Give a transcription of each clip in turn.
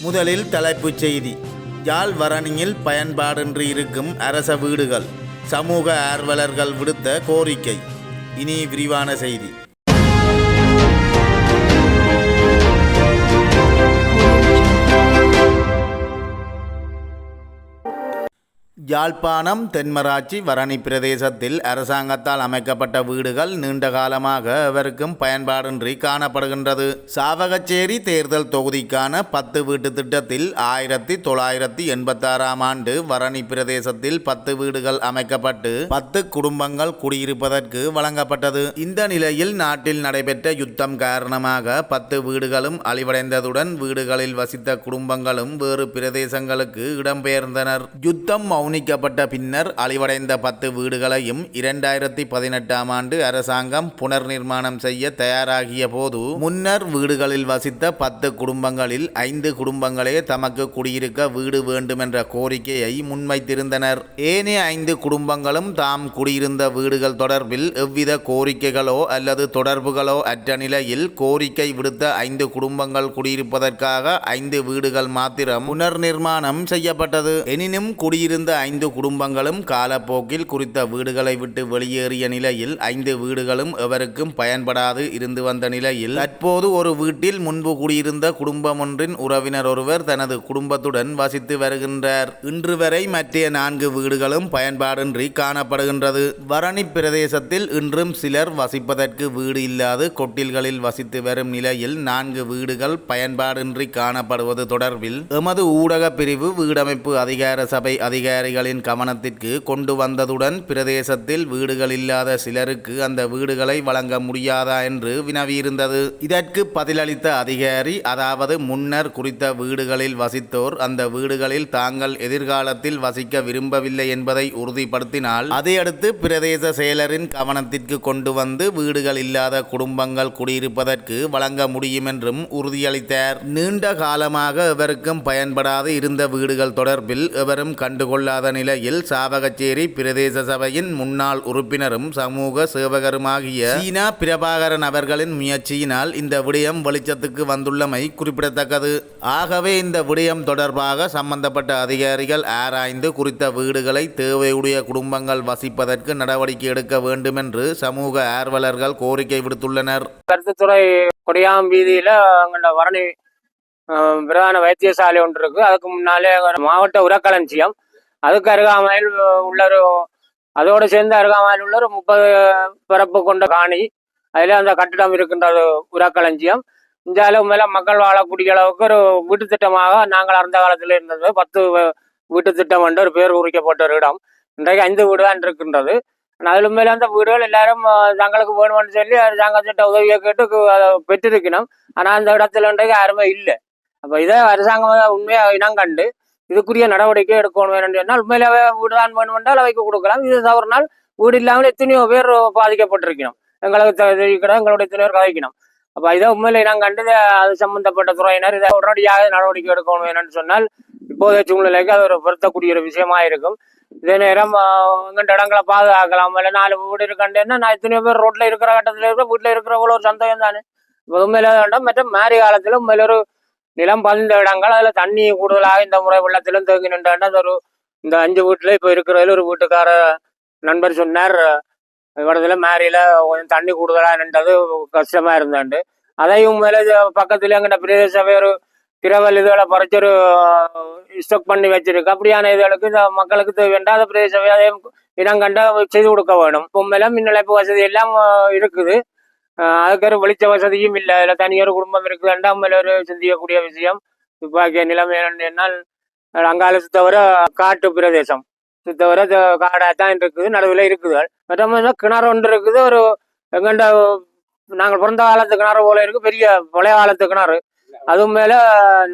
முதலில் தலைப்புச் செய்தி. யாழ் வரணியில் பயன்பாடின்றி இருக்கும் அரச வீடுகள், சமூக ஆர்வலர்கள் விடுத்த கோரிக்கை. இனி விரிவான செய்தி. யாழ்ப்பாணம் தென்மராட்சி வரணி பிரதேசத்தில் அரசாங்கத்தால் அமைக்கப்பட்ட வீடுகள் நீண்ட காலமாக எவருக்கும் பயன்பாடின்றி காணப்படுகின்றது. சாவகச்சேரி தேர்தல் தொகுதிக்கான 10 வீட்டு திட்டத்தில் 1986ஆம் ஆண்டு வரணி பிரதேசத்தில் 10 வீடுகள் அமைக்கப்பட்டு 10 குடும்பங்கள் குடியிருப்பதற்கு வழங்கப்பட்டது. இந்த நிலையில் நாட்டில் நடைபெற்ற யுத்தம் காரணமாக 10 வீடுகளும் அழிவடைந்ததுடன் வீடுகளில் வசித்த குடும்பங்களும் வேறு பிரதேசங்களுக்கு இடம்பெயர்ந்தனர். யுத்தம் மௌனிக்கப்பட்ட பின்னர் அழிவடைந்த 10 வீடுகளையும் 2018ஆம் ஆண்டு அரசாங்கம் புனர் நிர்மாணம் செய்ய தயாராகிய போது முன்னர் வீடுகளில் வசித்த 10 குடும்பங்களில் 5 குடும்பங்களே தமக்கு குடியிருக்க வீடு வேண்டும் என்ற கோரிக்கையை முன்வைத்திருந்தனர். ஏனைய 5 குடும்பங்களும் தாம் குடியிருந்த வீடுகள் தொடர்பில் எவ்வித கோரிக்கைகளோ அல்லது தொடர்புகளோ அற்ற நிலையில் கோரிக்கை விடுத்த 5 குடும்பங்கள் குடியிருப்பதற்காக 5 வீடுகள் மாத்திரம் புனர் நிர்மாணம் செய்யப்பட்டது. எனினும் குடியிருந்த 5 குடும்பங்களும் காலப்போக்கில் குறித்த வீடுகளை விட்டு வெளியேறிய நிலையில் 5 வீடுகளும் எவருக்கும் பயன்படாது இருந்து வந்த நிலையில் தற்போது ஒரு வீட்டில் முன்பு குடியிருந்த குடும்பம் ஒன்றின் உறவினர் ஒருவர் தனது குடும்பத்துடன் வசித்து வருகின்றார். இன்று வரை மற்ற 4 வீடுகளும் பயன்பாடின்றி காணப்படுகின்றது. வரணி பிரதேசத்தில் இன்றும் சிலர் வசிப்பதற்கு வீடு இல்லாது கொட்டில்களில் வசித்து வரும் நிலையில் 4 வீடுகள் பயன்பாடின்றி காணப்படுவது தொடர்பில் எமது ஊடக பிரிவு வீடமைப்பு அதிகார சபை அதிகாரிகளின் கவனத்திற்கு கொண்டு வந்ததுடன் பிரதேசத்தில் வீடுகள் இல்லாத சிலருக்கு அந்த வீடுகளை வழங்க முடியாதா என்று வினவியிருந்தது. இதற்கு பதிலளித்த அதிகாரி, அதாவது முன்னர் குறித்த வீடுகளில் வசித்தோர் அந்த வீடுகளில் தாங்கள் எதிர்காலத்தில் வசிக்க விரும்பவில்லை என்பதை உறுதிப்படுத்தினால் அதையடுத்து பிரதேச செயலரின் கவனத்திற்கு கொண்டு வந்து வீடுகள் இல்லாத குடும்பங்கள் குடியிருப்பதற்கு வழங்க முடியும் என்றும் உறுதியளித்தார். நீண்ட காலமாக எவருக்கும் பயன்படாது இருந்த வீடுகள் தொடர்பில் எவரும் கண்டுகொள்ளாத நிலையில் சாவகச்சேரி பிரதேச சபையின் முன்னாள் உறுப்பினரும் சமூக சேவகருமாகிய சீனா பிரபாகரன் அவர்களின் முயற்சியினால் இந்த விடயம் வெளிச்சத்துக்கு வந்துள்ளமை குறிப்பிடத்தக்கது. ஆகவே இந்த விடயம் தொடர்பாக சம்பந்தப்பட்ட அதிகாரிகள் ஆராய்ந்து குறித்த வீடுகளை தேவையுடைய குடும்பங்கள் வசிப்பதற்கு நடவடிக்கை எடுக்க வேண்டும் என்று சமூக ஆர்வலர்கள் கோரிக்கை விடுத்துள்ளனர். கருத்துத்துறை கொடியாம் வீதியில வரணி பிரதான வைத்தியசாலை ஒன்று இருக்கு. அதுக்கு முன்னாலே மாவட்ட உரக்களஞ்சியம், அதுக்கு அருகாமையில் உள்ள அதோடு சேர்ந்து அருகாமையில் உள்ள 30 பரப்பு கொண்ட காணி, அதில் அந்த கட்டிடம் இருக்கின்றது உரக்களஞ்சியம். இந்த மேல மக்கள் வாழக்கூடிய அளவுக்கு ஒரு வீட்டு திட்டமாக நாங்கள் அந்த காலத்தில் இருந்தது 10 வீட்டு திட்டம் என்று ஒரு பேர் குறிக்கப்பட்ட ஒரு இடம். இன்றைக்கு 5 வீடு தான் இருக்கின்றது. அதில் மேலே அந்த வீடுகள் எல்லாரும் தங்களுக்கு வேணும்னு சொல்லி அரசாங்கத்திட்ட உதவியை கேட்டு பெற்றிருக்கணும். ஆனால் அந்த இடத்துல இன்றைக்கு யாருமே இல்லை. அப்போ இதை அரசாங்கம் உண்மையாக இனம் கண்டு இதுக்குரிய நடவடிக்கை எடுக்கணும் வேணும் சொன்னால் உண்மையிலே வீடு தான் வேணும் என்றால் அவைக்கு கொடுக்கலாம். இது தவறுனால் வீடு இல்லாமல் எத்தனையோ பேர் பாதிக்கப்பட்டிருக்கணும். எங்களுக்கு தெரிவிக்கணும், எங்களுடைய எத்தனையோ பேர் கதைக்கணும். அப்போ இதை உண்மையிலே இனம் கண்டு அது சம்பந்தப்பட்ட துறையினர் இதை உடனடியாக நடவடிக்கை எடுக்கணும் வேணும்னு சொன்னால் இப்போதைய சூழ்நிலைக்கு அது ஒரு பொருத்தக்கூடிய ஒரு விஷயமா இருக்கும். இதே நேரம் எங்கள்கிட்ட இடங்களை பாதுகாக்கலாம். இல்லை 4 வீடு இருக்காண்டேன்னா நான் எத்தனையோ பேர் ரோட்ல இருக்கிற கட்டத்தில் இருக்கிற வீட்டில் இருக்கிறவங்கள ஒரு சந்தேகம் தானே. உண்மையில வேண்டாம். மற்றும் மாறி காலத்தில் உண்மையில ஒரு நிலம் பதிந்த இடங்கள் அதில் தண்ணி கூடுதலாக இந்த முறை வெள்ளத்திலும் தேங்கி நின்றாண்டு ஒரு இந்த 5 வீட்டுல இப்போ இருக்கிறதுல ஒரு வீட்டுக்கார நண்பர் சொன்னார், இவரதுல மேரியில கொஞ்சம் தண்ணி கூடுதலாக நின்றது கஷ்டமா இருந்தாண்டு. அதையும் மேலே பக்கத்துல எங்கிட்ட பிரதேச சபை ஒரு திரவல் இதுகளை பறிச்சு ஒரு ஸ்டாக் பண்ணி வச்சிருக்கு. அப்படியான இதுகளுக்கு இந்த மக்களுக்கு தேவையாத பிரதேச சபை அதையும் இனம் கண்ட செய்து கொடுக்க வேணும். உண்மையில மின் இணைப்பு வசதி எல்லாம் இருக்குது. அதுக்கு ஒரு வெளிச்ச வசதியும் இல்லை. அதில் தனியொரு குடும்பம் இருக்குது. உண்மையில ஒரு சிந்திக்கக்கூடிய விஷயம். துப்பாக்கிய நிலைமை என்னால் அங்கால சுத்தவர காட்டு பிரதேசம், சுத்தவர காடாத்தான் இருக்குது, நடுவில் இருக்குது. மற்ற கிணறு ஒன்று இருக்குது. ஒரு எங்கண்ட நாங்கள் பிறந்த காலத்து கிணறு போல இருக்கு, பெரிய பழைய காலத்து கிணறு. அதுவும் மேல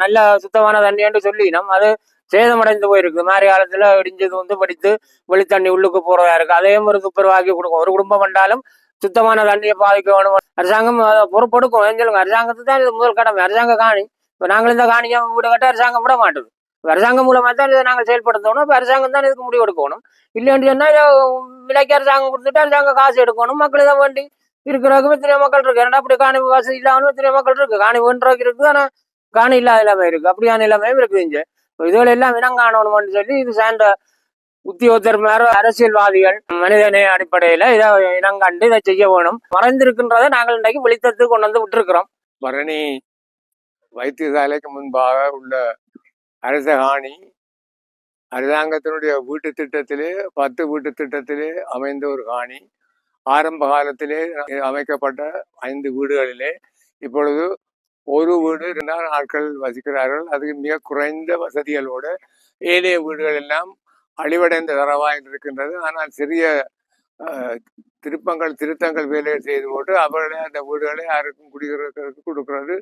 நல்ல சுத்தமான தண்ணின்னு சொல்லினோம். அது சேதமடைந்து போயிருக்கு. மாறி காலத்துல இடிஞ்சது படித்து வெளித்தண்ணி உள்ளுக்கு போறதா இருக்கு. அதையும் ஒரு துப்புரவாக்கி கொடுக்கும். ஒரு குடும்பம் வந்தாலும் சுத்தமான தண்ணியை பாதிக்க வேணும். அரசாங்கம் பொறுப்பெடுக்கும். சொல்லுங்க, அரசாங்கத்துக்கு தான் இது முதல் கடமை. அரசாங்க காணி இப்ப நாங்கள் இந்த காணியை வீடு கட்ட அரசாங்கம் விட மாட்டோம். அரசாங்கம் மூலமா தான் இதை நாங்கள் செயல்படுத்தணும். இப்ப அரசாங்கம் தான் இதுக்கு முடிவு எடுக்கணும். இல்லைன்னு சொன்னா விலைக்கு அரசாங்கம் கொடுத்துட்டு அரசாங்கம் காசு எடுக்கணும். மக்கள் இதை வேண்டி இருக்கிறவங்க இத்தனை மக்கள் இருக்கு. ஏன்னா அப்படி காணி வசதி இல்லாமல் இத்தனை மக்கள் இருக்கு. காணி வேண்டுறதுக்கு இருக்குது. ஆனா காணி இல்லாத நிலைமை இருக்கு. அப்படியான நிலைமையும் இருக்குது இங்க. இதுகள் எல்லாம் இனம் காணணும்னு சொல்லி இது சார்ந்த உத்தியோகத்தர் அரசியல்வாதிகள் மனிதநேய அடிப்படையில இதை இனம் கண்டு இதை செய்ய வேணும். மறைந்திருக்கின்றதை நாங்கள் இன்றைக்கு வெளித்தரத்துக்கு கொண்டு வந்து விட்டுருக்கிறோம். பரணி வைத்தியசாலைக்கு முன்பாக உள்ள அரச காணி அரசாங்கத்தினுடைய வீட்டு திட்டத்திலே 10 வீட்டு திட்டத்திலே அமைந்த ஒரு காணி. ஆரம்ப காலத்திலே அமைக்கப்பட்ட 5 வீடுகளிலே இப்பொழுது ஒரு வீடு 2 ஆட்கள் வசிக்கிறார்கள். அது மிக குறைந்த வசதிகளோடு ஏனைய வீடுகள் எல்லாம் அழிவடைந்த தரவாயில் இருக்கின்றது. ஆனால் சிறிய திருத்தங்கள் வேலையை செய்து போட்டு அவர்களே அந்த வீடுகளை யாருக்கும் குடியிருக்கிறதுக்கு கொடுக்கிறது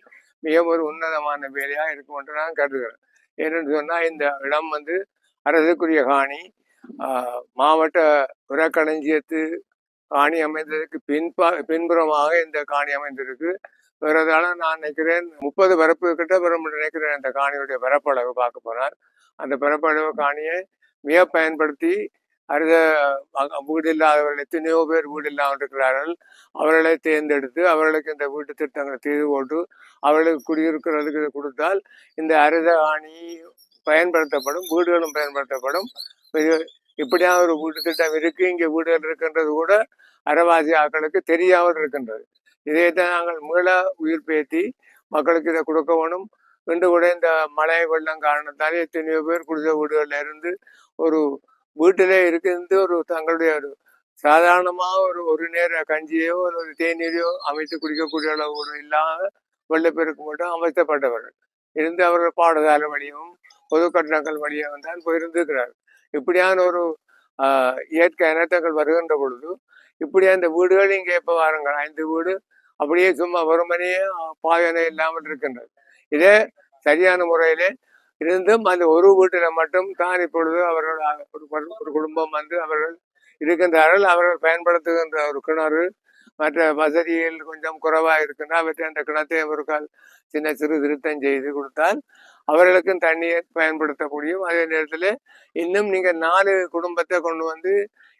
மிக ஒரு உன்னதமான வேலையா இருக்கும் என்று நான் கருதுகிறேன். ஏனென்று சொன்னால் இந்த இடம் அரசுக்குரிய காணி. மாவட்ட உரக்களஞ்சியத்து காணி அமைந்ததற்கு பின்புறமாக இந்த காணி அமைந்திருக்கு. வேறதால நான் நினைக்கிறேன் 30 பரப்பு கிட்ட வரும் நினைக்கிறேன். அந்த காணியுடைய பரப்பளவு பார்க்க போனால் அந்த பரப்பளவு காணியை மிக பயன்படுத்தி அடுத்த வீடு இல்லாதவர்கள் எத்தனையோ பேர் வீடு இல்லாமல் இருக்கிறார்கள். அவர்களை தேர்ந்தெடுத்து அவர்களுக்கு இந்த வீட்டு திட்டங்களை செய்து போட்டு அவர்களுக்கு குடியிருக்கிறதுக்கு கொடுத்தால் இந்த அரச காணி பயன்படுத்தப்படும், வீடுகளும் பயன்படுத்தப்படும். இப்படியான ஒரு வீட்டு திட்டம் இருக்கு, இங்கே வீடுகள் இருக்கின்றது கூட அரைவாசி ஆக்களுக்கு தெரியாமல் இருக்கின்றது. இதைத்தான் நாங்கள் மீள உயிர் பேத்தி மக்களுக்கு இதை கொடுக்க வேணும். இன்று கூட இந்த மழை வெள்ளம் காரணத்தாலே எத்தனையோ பேர் குடிசை வீடுகள்ல இருந்து ஒரு வீட்டிலே இருந்து ஒரு தங்களுடைய ஒரு சாதாரணமாக ஒரு நேர கஞ்சியோ ஒரு தேநீரையோ அமைத்து குடிக்கக்கூடிய அளவு இல்லாத வெள்ளப்பெருக்கு மட்டும் அமைக்கப்பட்டவர்கள் இருந்து அவர்கள் பாடசாலை வழியும் பொது கட்டணங்கள் வழியாக தான் போயிருந்திருக்கிறார்கள். இப்படியான ஒரு இயற்கை இனத்தங்கள் வருகின்ற பொழுது இப்படியா இந்த வீடுகள் இங்கே எப்போ வாருங்கள் 5 வீடு அப்படியே சும்மா வெறுமனையே பாயனை இல்லாமல் இருக்கின்றது. இதே சரியான முறையிலே இருந்தும் அந்த ஒரு வீட்டில மட்டும் தான் இப்பொழுது அவர்கள் ஒரு குடும்பம் அவர்கள் இருக்கின்றார்கள். அவர்கள் பயன்படுத்துகின்ற ஒரு கிணறு மற்ற வசதிகள் கொஞ்சம் குறைவாக இருக்கின்ற அவற்றை அந்த கிணத்தை அவர்கள் சின்ன சிறு திருத்தம் செய்து கொடுத்தால் அவர்களுக்கும் தண்ணியை பயன்படுத்த முடியும். அதே நேரத்தில் இன்னும் நீங்க 4 குடும்பத்தை கொண்டு வந்து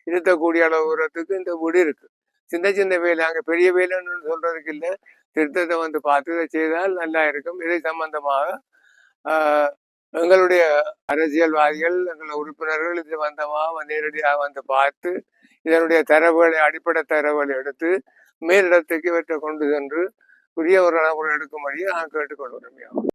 இருத்தக்கூடிய அளவுறதுக்கு இந்த வீடு இருக்கு. சின்ன சின்ன வேலை அங்கே பெரிய வேலைன்னு சொல்றதுக்கு இல்லை, திருத்தத்தை பார்த்து இதை செய்தால் நல்லா இருக்கும். இதை சம்பந்தமாக எங்களுடைய அரசியல்வாதிகள் எங்கள் உறுப்பினர்கள் இது நேரடியாக பார்த்து இதனுடைய தரவுகளை அடிப்படை தரவுகளை எடுத்து மேலிடத்துக்கு இவற்றை கொண்டு சென்று புதிய ஒரு நபர் எடுக்கும்படியே நான் கேட்டுக்கொள்கிறேன்.